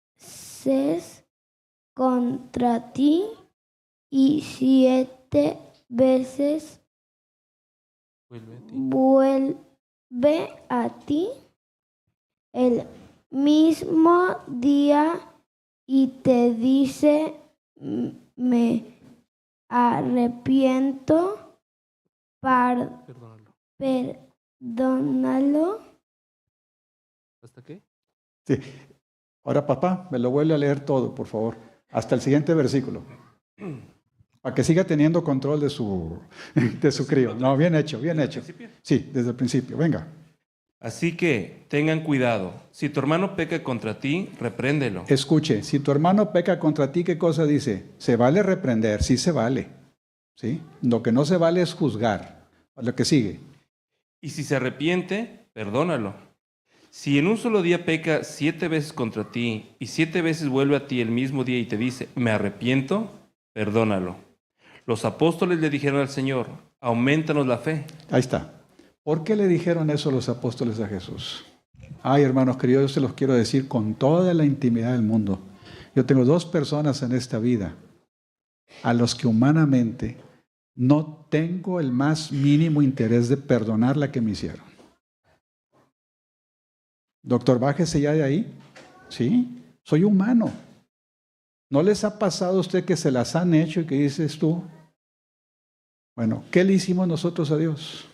Speaker 4: contra ti y 7 veces vuelve a ti el mismo día y te dice, me arrepiento, perdónalo.
Speaker 5: ¿Hasta qué?
Speaker 1: Sí. Ahora, papá, me lo vuelve a leer todo, por favor. Hasta el siguiente versículo. Para que siga teniendo control de su crío. No, bien hecho, bien hecho. Sí, desde el principio. Venga.
Speaker 5: Así que tengan cuidado. Si tu hermano peca contra ti, repréndelo.
Speaker 1: Escuche, si tu hermano peca contra ti, ¿qué cosa dice? Se vale reprender, sí se vale. ¿Sí? Lo que no se vale es juzgar. Lo que sigue.
Speaker 5: Y si se arrepiente, perdónalo. Si en un solo día peca 7 veces contra ti y 7 veces vuelve a ti el mismo día y te dice, me arrepiento, perdónalo. Los apóstoles le dijeron al Señor, aumentanos la fe.
Speaker 1: Ahí está. ¿Por qué le dijeron eso los apóstoles a Jesús? Ay, hermanos queridos, yo se los quiero decir con toda la intimidad del mundo. Yo tengo 2 personas en esta vida a los que humanamente no tengo el más mínimo interés de perdonar la que me hicieron. Doctor, bájese ya de ahí. Sí, soy humano. ¿No les ha pasado a usted que se las han hecho y que dices tú? Bueno, ¿qué le hicimos nosotros a Dios?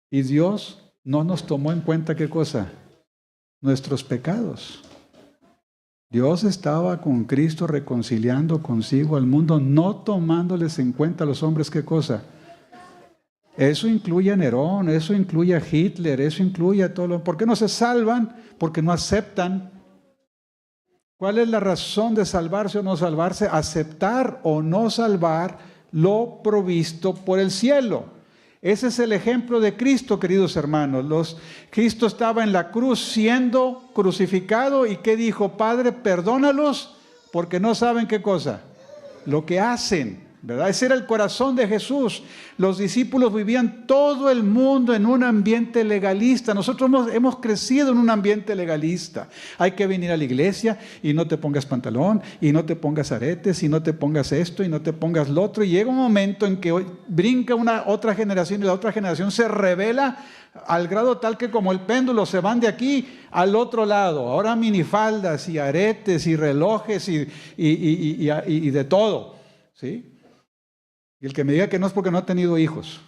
Speaker 1: Y Dios no nos tomó en cuenta, ¿qué cosa? Nuestros pecados. Dios estaba con Cristo reconciliando consigo al mundo, no tomándoles en cuenta a los hombres, ¿qué cosa? Eso incluye a Nerón, eso incluye a Hitler, eso incluye a todo lo... ¿Por qué no se salvan? Porque no aceptan. ¿Cuál es la razón de salvarse o no salvarse? Aceptar o no salvar lo provisto por el cielo. Ese es el ejemplo de Cristo, queridos hermanos. Cristo estaba en la cruz siendo crucificado y ¿qué dijo? Padre, perdónalos porque no saben qué cosa, lo que hacen. ¿Verdad? Ese era el corazón de Jesús. Los discípulos vivían todo el mundo en un ambiente legalista. Nosotros hemos crecido en un ambiente legalista. Hay que venir a la iglesia y no te pongas pantalón, y no te pongas aretes, y no te pongas esto, y no te pongas lo otro. Y llega un momento en que brinca otra generación y la otra generación se revela al grado tal que como el péndulo se van de aquí al otro lado. Ahora minifaldas y aretes y relojes y de todo. ¿Sí? Y el que me diga que no es porque no ha tenido hijos.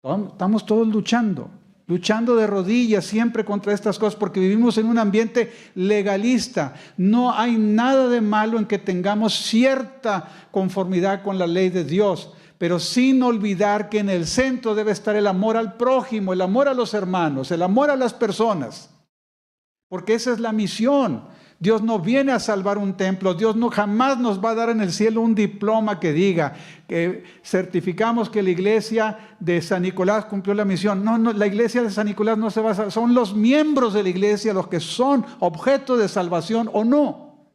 Speaker 1: Estamos todos luchando de rodillas siempre contra estas cosas porque vivimos en un ambiente legalista. No hay nada de malo en que tengamos cierta conformidad con la ley de Dios, pero sin olvidar que en el centro debe estar el amor al prójimo, el amor a los hermanos, el amor a las personas. Porque esa es la misión. Dios no viene a salvar un templo. Dios jamás nos va a dar en el cielo un diploma que diga que certificamos que la iglesia de San Nicolás cumplió la misión. No, la iglesia de San Nicolás no se va a salvar. Son los miembros de la iglesia los que son objeto de salvación o no.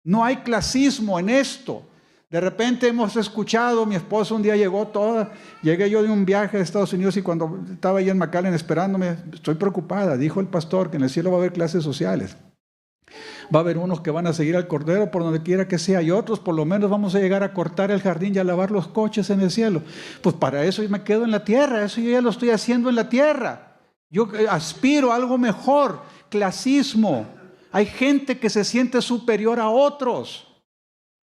Speaker 1: No hay clasismo en esto. De repente hemos escuchado, mi esposa un día llegué yo de un viaje a Estados Unidos y cuando estaba ahí en McAllen esperándome, estoy preocupada, dijo el pastor que en el cielo va a haber clases sociales. Va a haber unos que van a seguir al Cordero por donde quiera que sea y otros por lo menos vamos a llegar a cortar el jardín y a lavar los coches en el cielo. Pues para eso yo me quedo en la tierra, eso yo ya lo estoy haciendo en la tierra. Yo aspiro a algo mejor, clasismo. Hay gente que se siente superior a otros.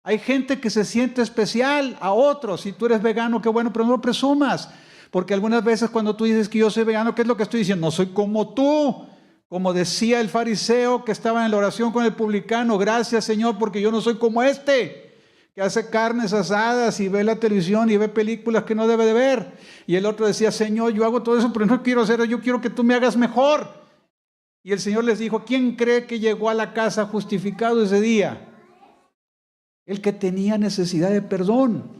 Speaker 1: Hay gente que se siente especial a otros. Si tú eres vegano, qué bueno, pero no lo presumas. Porque algunas veces cuando tú dices que yo soy vegano, ¿qué es lo que estoy diciendo? No soy como tú. Como decía el fariseo que estaba en la oración con el publicano, gracias Señor porque yo no soy como que hace carnes asadas y ve la televisión y ve películas que no debe de ver. Y el otro decía, Señor, yo hago todo eso, pero no quiero hacerlo, yo quiero que tú me hagas mejor. Y el Señor les dijo, ¿quién cree que llegó a la casa justificado ese día? El que tenía necesidad de perdón.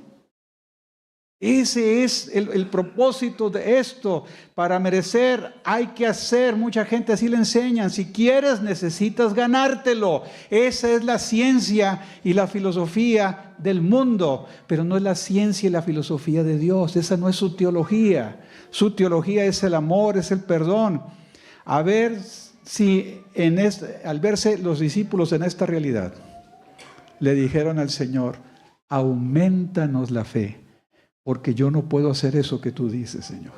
Speaker 1: Ese es el propósito de esto. Para merecer hay que hacer. Mucha gente así le enseñan. Si quieres, necesitas ganártelo. Esa es la ciencia y la filosofía del mundo. Pero no es la ciencia y la filosofía de Dios. Esa no es su teología. Su teología es el amor, es el perdón. A ver si al verse los discípulos en esta realidad, le dijeron al Señor, aumentanos la fe, porque yo no puedo hacer eso que tú dices, Señor.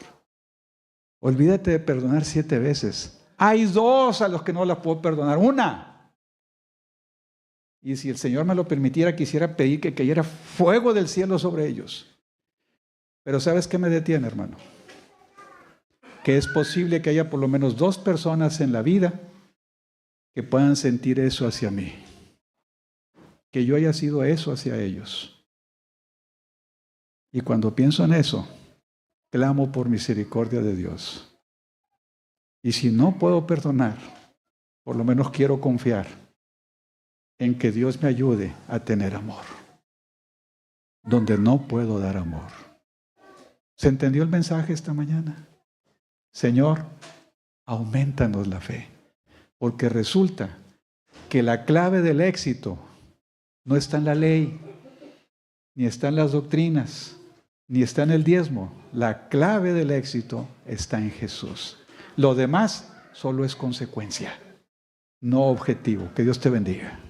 Speaker 1: Olvídate de perdonar 7 veces. Hay 2 a los que no las puedo perdonar, 1. Y si el Señor me lo permitiera, quisiera pedir que cayera fuego del cielo sobre ellos. Pero ¿sabes qué me detiene, hermano? Que es posible que haya por lo menos 2 personas en la vida que puedan sentir eso hacia mí. Que yo haya sido eso hacia ellos. Y cuando pienso en eso, clamo por misericordia de Dios. Y si no puedo perdonar, por lo menos quiero confiar en que Dios me ayude a tener amor, donde no puedo dar amor. ¿Se entendió el mensaje esta mañana? Señor, aumentanos la fe, porque resulta que la clave del éxito no está en la ley, ni está en las doctrinas, ni está en el diezmo. La clave del éxito está en Jesús. Lo demás solo es consecuencia, no objetivo. Que Dios te bendiga.